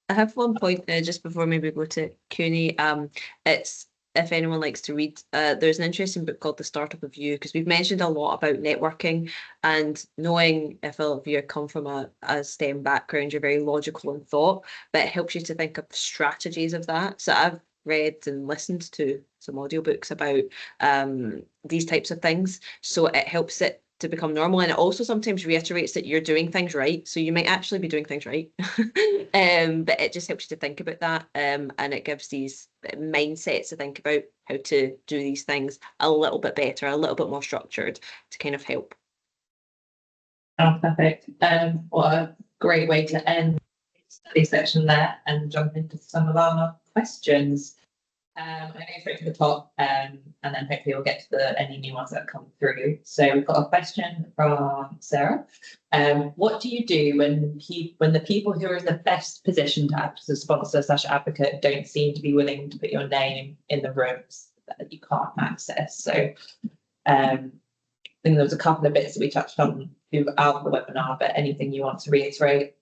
I have one point just before maybe we go to Q&A. It's if anyone likes to read, there's an interesting book called The Startup of You, because we've mentioned a lot about networking, and knowing if all of you come from a STEM background, you're very logical in thought, but it helps you to think of the strategies of that. So I've read and listened to some audiobooks about these types of things. So it helps it to become normal, and it also sometimes reiterates that you're doing things right. So you might actually be doing things right, but it just helps you to think about that, and it gives these mindsets to think about how to do these things a little bit better, a little bit more structured, to kind of help. Oh, perfect. What a great way to end the study section there and jump into some of our questions. I'm going to go straight to the top, and then hopefully we'll get to any new ones that come through. So we've got a question from Sarah. What do you do when the people who are in the best position to act as a sponsor / advocate don't seem to be willing to put your name in the rooms that you can't access? So I think there was a couple of bits that we touched on throughout the webinar, but anything you want to reiterate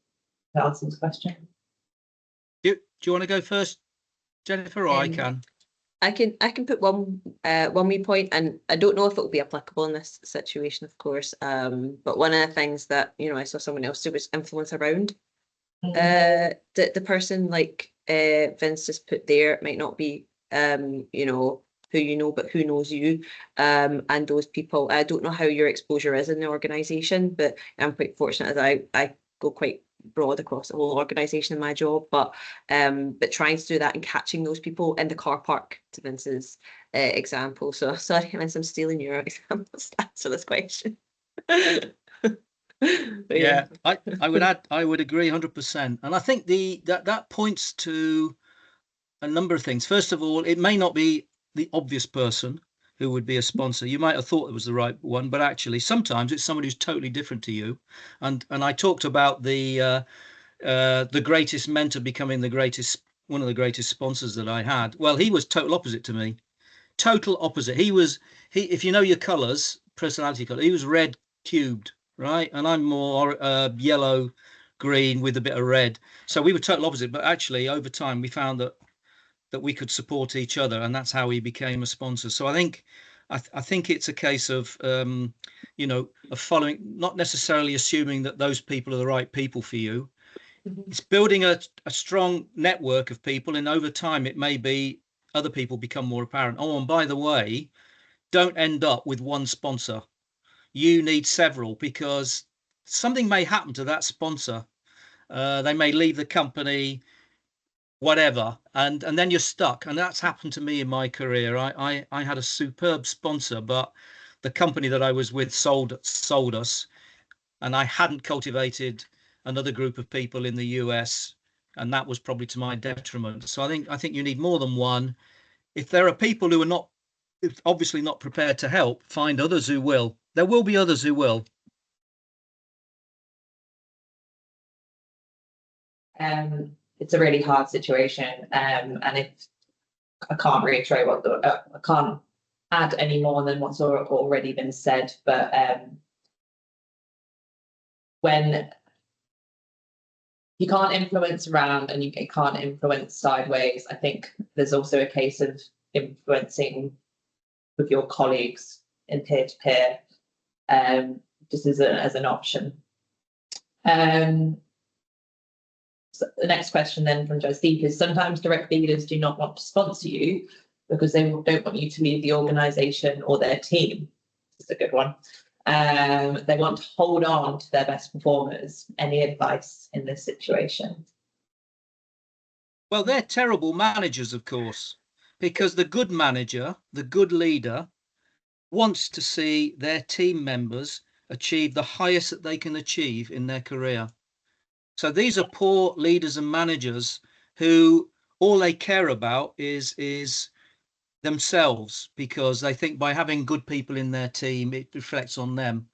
to answer this question? Do you want to go first, Jennifer, or I can? I can put one wee point, and I don't know if it will be applicable in this situation, of course. But one of the things that I saw someone else do was influence around. The person like Vince just put there might not be you know, who you know, but who knows you. And those people, I don't know how your exposure is in the organization, but I'm quite fortunate that I go quite broad across the whole organization in my job, but trying to do that and catching those people in the car park, to Vince's example. So sorry, Vince, I'm stealing your examples to answer this question. But Yeah, I would agree 100%. And I think that points to a number of things. First of all, it may not be the obvious person who would be a sponsor. You might have thought it was the right one, but actually sometimes it's somebody who's totally different to you. And I talked about the greatest mentor becoming one of the greatest sponsors that I had. Well, he was total opposite to me. Total opposite. If you know your colors, personality color, he was red cubed, right? And I'm more yellow, green with a bit of red. So we were total opposite. But actually, over time, we found that we could support each other, and that's how he became a sponsor. So I think it's a case of of following, not necessarily assuming that those people are the right people for you. It's building a strong network of people, and over time it may be other people become more apparent. Oh, and by the way, don't end up with one sponsor. You need several, because something may happen to that sponsor. They may leave the company, whatever, and then you're stuck. And that's happened to me in my career. I had a superb sponsor, but the company that I was with sold us, and I hadn't cultivated another group of people in the US, and that was probably to my detriment. So I think you need more than one. If there are people who are obviously not prepared to help, find others who will. There will be others who will. It's a really hard situation, and if I can't reiterate I can't add any more than what's already been said, but when you can't influence around and you can't influence sideways, I think there's also a case of influencing with your colleagues in peer-to-peer, just as an option. So the next question then from Josdeep is, sometimes direct leaders do not want to sponsor you because they don't want you to leave the organisation or their team. It's a good one. They want to hold on to their best performers. Any advice in this situation? Well, they're terrible managers, of course, because the good manager, the good leader, wants to see their team members achieve the highest that they can achieve in their career. So these are poor leaders and managers who all they care about is themselves, because they think by having good people in their team, it reflects on them.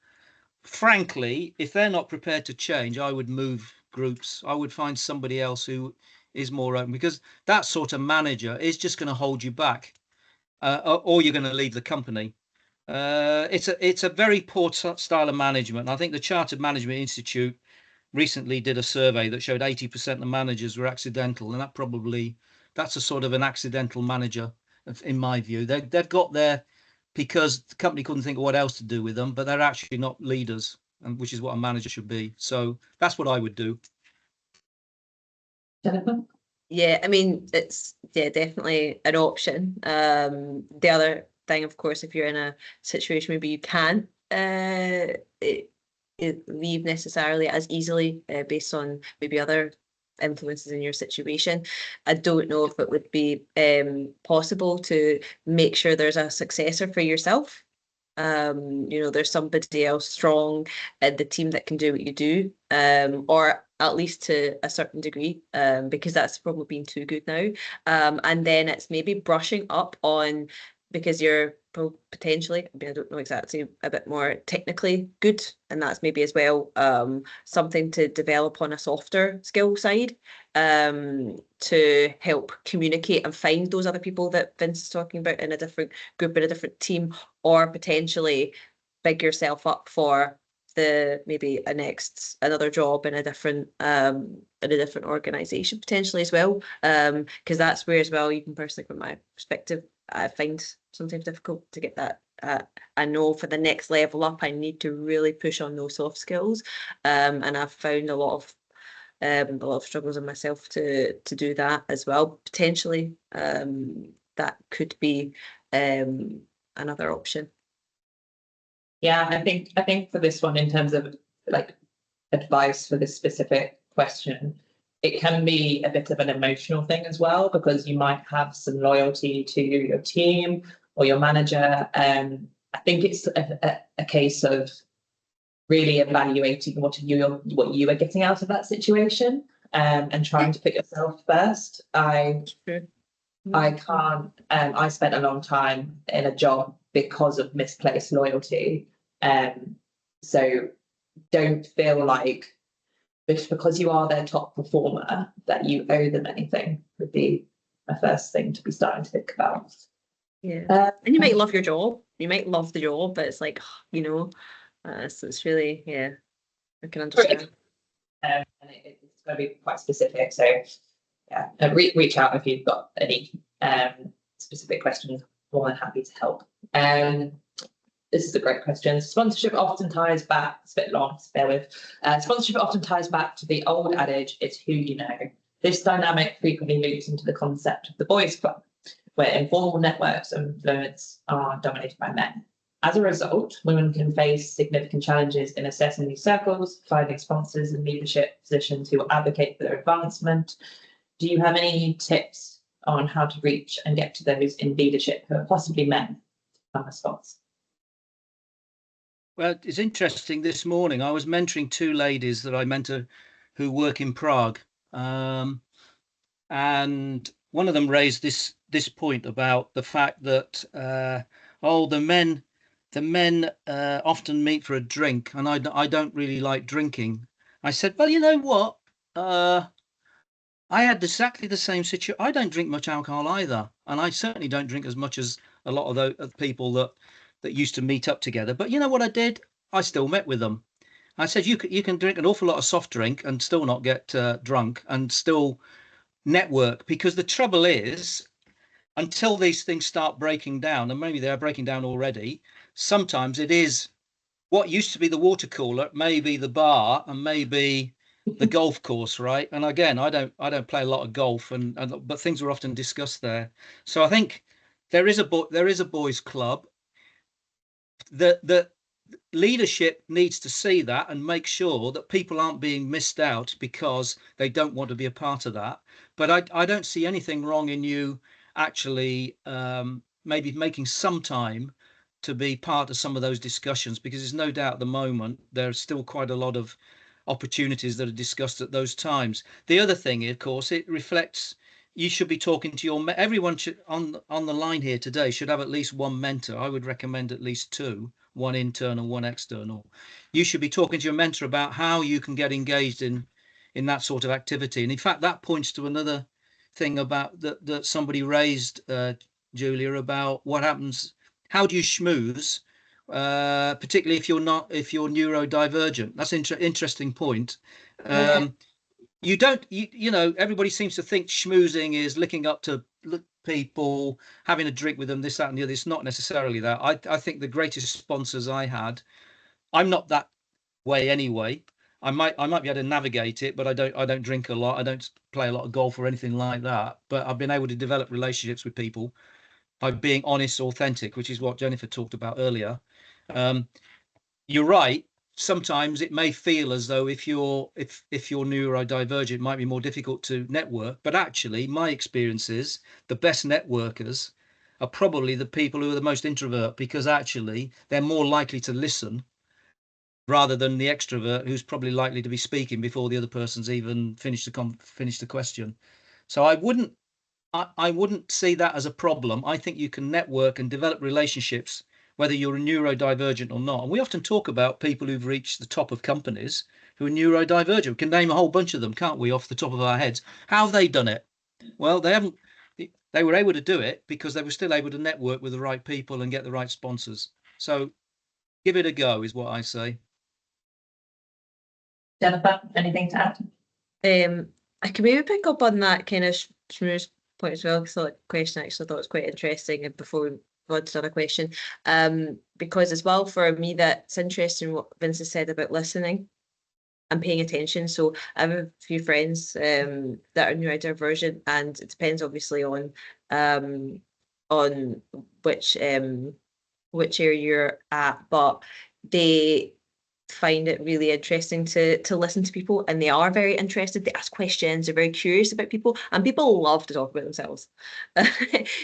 Frankly, if they're not prepared to change, I would move groups. I would find somebody else who is more open, because that sort of manager is just going to hold you back, or you're going to leave the company. It's a very poor style of management. I think the Chartered Management Institute recently did a survey that showed 80% of managers were accidental, and that's a sort of an accidental manager, in my view. They've got there because the company couldn't think of what else to do with them, but they're actually not leaders, which is what a manager should be. So that's what I would do. Jennifer? Yeah, I mean, it's definitely an option. The other thing, of course, if you're in a situation maybe you can't leave necessarily as easily based on maybe other influences in your situation. I don't know if it would be possible to make sure there's a successor for yourself. There's somebody else strong in the team that can do what you do, or at least to a certain degree, because that's probably been too good now. And then it's maybe brushing up on, because you're potentially, I don't know exactly, a bit more technically good, and that's maybe as well something to develop on a softer skill side, to help communicate and find those other people that Vince is talking about in a different group, in a different team, or potentially big yourself up for maybe another job in a different organization potentially as well, because that's where as well, even personally from my perspective, I find sometimes difficult to get that. I know for the next level up, I need to really push on those soft skills, and I've found a lot of a lot of struggles in myself to do that as well. Potentially, that could be another option. Yeah, I think for this one, in terms of like advice for this specific question, it can be a bit of an emotional thing as well, because you might have some loyalty to your team or your manager. I think it's a case of really evaluating what you are getting out of that situation, and trying to put yourself first. I can't. I spent a long time in a job because of misplaced loyalty. So don't feel like because you are their top performer that you owe them anything, would be my first thing to be starting to think about. Yeah, and you might love your job. You might love the job, but it's like, you know, so it's really, yeah, I can understand. And it's going to be quite specific. So yeah, reach out if you've got any specific questions. More than happy to help. This is a great question. Sponsorship often ties back, it's a bit long, so bear with. Sponsorship often ties back to the old adage, it's who you know. This dynamic frequently loops into the concept of the boys' club, where informal networks of influence are dominated by men. As a result, women can face significant challenges in assessing these circles, finding sponsors and leadership positions who will advocate for their advancement. Do you have any tips on how to reach and get to those in leadership who are possibly men to become a sponsor? Well, it's interesting. This morning, I was mentoring two ladies that I mentor who work in Prague, and one of them raised this point about the fact that the men often meet for a drink, and I don't really like drinking. I said, well, you know what? I had exactly the same situation. I don't drink much alcohol either, and I certainly don't drink as much as a lot of the people that used to meet up together. But you know what I did? I still met with them. I said, you can drink an awful lot of soft drink and still not get drunk and still network, because the trouble is, until these things start breaking down, and maybe they are breaking down already, sometimes it is what used to be the water cooler, maybe the bar, and maybe the golf course, right? And again, I don't play a lot of golf, but things are often discussed there. So I think there is a boys' club. The leadership needs to see that and make sure that people aren't being missed out because they don't want to be a part of that. But I don't see anything wrong in you actually maybe making some time to be part of some of those discussions, because there's no doubt at the moment there's still quite a lot of opportunities that are discussed at those times. The other thing, of course, it reflects, you should be talking to everyone should on the line here today should have at least one mentor. I would recommend at least two, one internal, one external. You should be talking to your mentor about how you can get engaged in that sort of activity. And in fact, that points to another thing about that somebody raised, Julia, about what happens, how do you schmooze, particularly if you're neurodivergent. That's an interesting point. You don't, you know, everybody seems to think schmoozing is licking up to people, having a drink with them, this, that, and the other. It's not necessarily that. I think the greatest sponsors I had, I'm not that way anyway. I might be able to navigate it, but I don't drink a lot. I don't play a lot of golf or anything like that. But I've been able to develop relationships with people by being honest, authentic, which is what Jennifer talked about earlier. You're right. Sometimes it may feel as though if you're neurodivergent, it might be more difficult to network. But actually, my experience is the best networkers are probably the people who are the most introvert, because actually they're more likely to listen rather than the extrovert who's probably likely to be speaking before the other person's even finished the question. So I wouldn't see that as a problem. I think you can network and develop relationships whether you're a neurodivergent or not. And we often talk about people who've reached the top of companies who are neurodivergent. We can name a whole bunch of them, can't we, off the top of our heads? How have they done it? Well, they were able to do it because they were still able to network with the right people and get the right sponsors. So give it a go is what I say. Jennifer, anything to add? I can maybe pick up on that kind of schmooze point as well, because that question I actually thought was quite interesting, and before we go on to another question, because as well for me that's interesting what Vince has said about listening. I'm paying attention. So I have a few friends that are neurodivergent, and it depends obviously on which area you're at, but they find it really interesting to listen to people, and they are very interested. They ask questions, they're very curious about people, and people love to talk about themselves.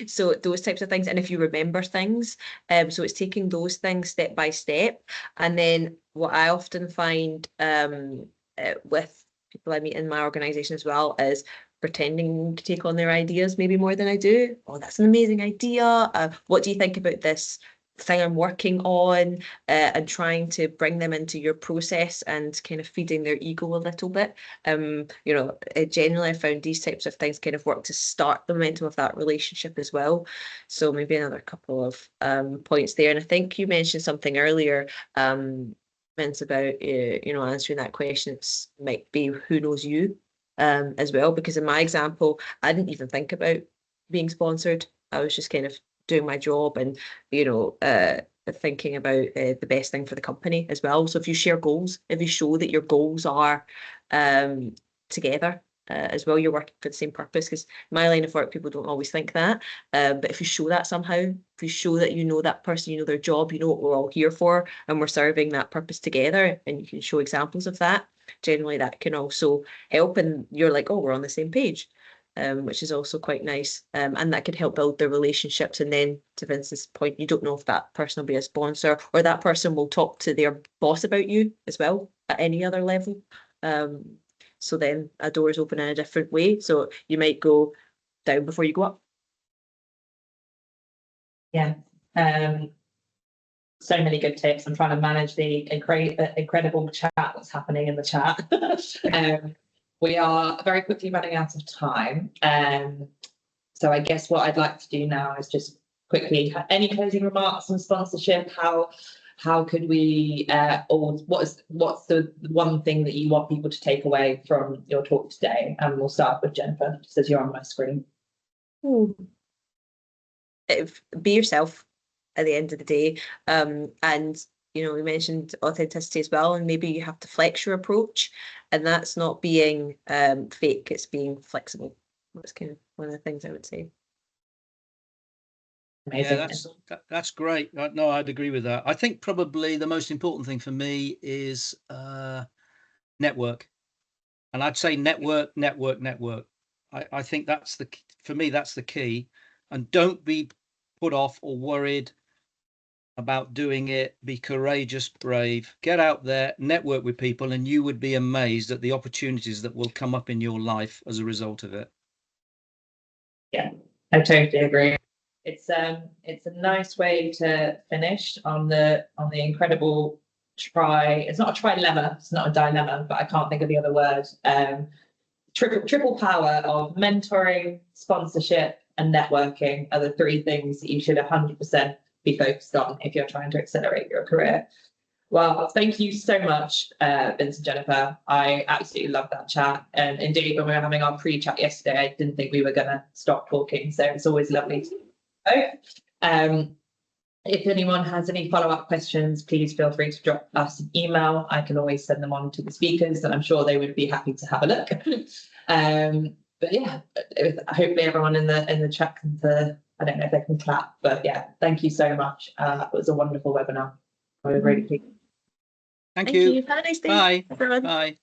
So those types of things, and if you remember things, so it's taking those things step by step. And then what I often find with people I meet in my organization as well is pretending to take on their ideas maybe more than I do. Oh, that's an amazing idea. What do you think about this thing I'm working on, and trying to bring them into your process and kind of feeding their ego a little bit. Generally I found these types of things kind of work to start the momentum of that relationship as well. So maybe another couple of points there. And I think you mentioned something earlier, Vince, about answering that question. It might be who knows you as well, because in my example, I didn't even think about being sponsored. I was just kind of doing my job and thinking about the best thing for the company as well. So if you share goals, if you show that your goals are together as well, you're working for the same purpose, because my line of work, people don't always think that, but if you show that somehow, if you show that you know that person, you know their job, you know what we're all here for, and we're serving that purpose together, and you can show examples of that, generally that can also help, and you're like, oh, we're on the same page. Which is also quite nice, and that could help build the relationships. And then to Vince's point, you don't know if that person will be a sponsor, or that person will talk to their boss about you as well at any other level. So then a door is open in a different way. So you might go down before you go up. Yeah. So many good tips. I'm trying to manage the incredible chat that's happening in the chat. We are very quickly running out of time. So I guess what I'd like to do now is just quickly, any closing remarks on sponsorship? How could we, or what's the one thing that you want people to take away from your talk today? And we'll start with Jennifer, just as you're on my screen. Be yourself at the end of the day. And we mentioned authenticity as well, and maybe you have to flex your approach, and that's not being fake, it's being flexible. That's kind of one of the things I would say. Amazing. Yeah, that's great. No, I'd agree with that. I think probably the most important thing for me is network, and I'd say network. I think that's for me, that's the key. And don't be put off or worried about doing it. Be courageous, brave, get out there, network with people, and you would be amazed at the opportunities that will come up in your life as a result of it. Yeah, I totally agree. It's a nice way to finish on the incredible it's not a trilemma, it's not a dilemma, but I can't think of the other word. Triple power of mentoring, sponsorship, and networking are the three things that you should 100% be focused on if you're trying to accelerate your career. Well, thank you so much, Vince and Jennifer. I absolutely love that chat. And indeed, when we were having our pre-chat yesterday, I didn't think we were going to stop talking. So it's always lovely to both. If anyone has any follow-up questions, please feel free to drop us an email. I can always send them on to the speakers, and I'm sure they would be happy to have a look. But yeah, hopefully everyone in the chat can, I don't know if they can clap, but yeah, thank you so much. It was a wonderful webinar. I was really pleased. Thank you. Have a nice day. Bye. Everyone. Bye.